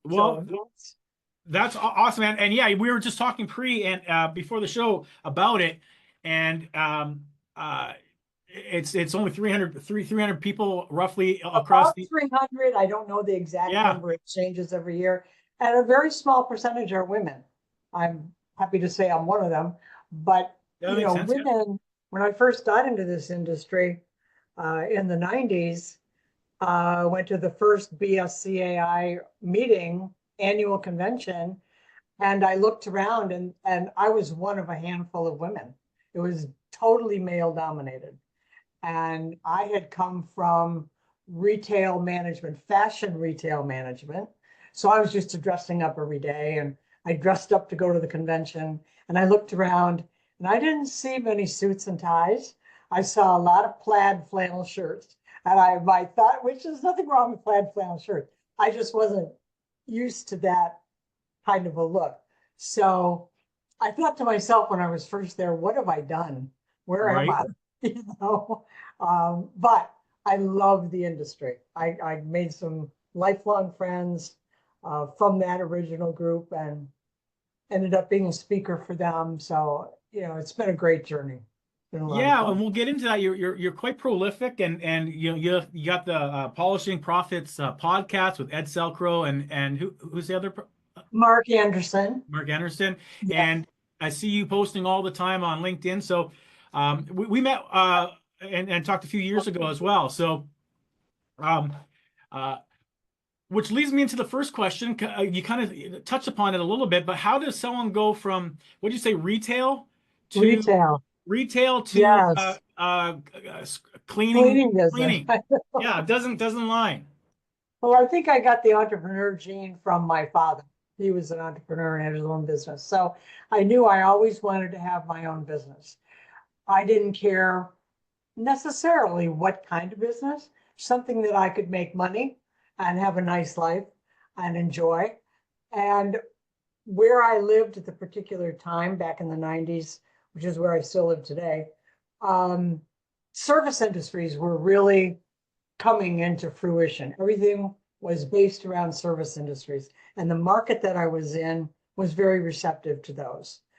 Well, So yes. that's awesome, man. And yeah, we were just talking pre and before the show about it, and it's only 300 people roughly across About the 300. I don't know the exact yeah. number. It changes every year. And a very small percentage are women. I'm happy to say I'm one of them. But, That makes sense. Yeah. women, when I first got into this industry in the 90s, went to the first BSCAI meeting, annual convention, and I looked around and I was one of a handful of women. It was totally male dominated. And I had come from retail management, fashion retail management. So I was used to dressing up every day, and I dressed up to go to the convention. And I looked around and I didn't see many suits and ties. I saw a lot of plaid flannel shirts. And I thought, which is nothing wrong with plaid flannel shirts. I just wasn't used to that kind of a look. So I thought to myself when I was first there, what have I done? Where am Right. I? You know, but I love the industry. I made some lifelong friends from that original group and ended up being a speaker for them. So, it's been a great journey. It's been a lot of Yeah, and fun. we'll get into that. You're quite prolific, and you got the Polishing Profits podcast with Ed Selcrow and who's the other Mark Anderson. Mark Anderson, Yes. and I see you posting all the time on LinkedIn. So we met and talked a few years ago as well. So um, uh, which leads me into the first question. You kind of touched upon it a little bit, but how does someone go from what do you say to Retail. retail to Yes. cleaning Cleaning business. cleaning? Yeah, it doesn't lie. Well, I think I got the entrepreneur gene from my father. He was an entrepreneur and had his own business. So I knew I always wanted to have my own business. I didn't care necessarily what kind of business, something that I could make money and have a nice life and enjoy. And where I lived at the particular time back in the 90s, which is where I still live today, um, service industries were really coming into fruition. Everything was based around service industries, and the market that I was in was very receptive to those.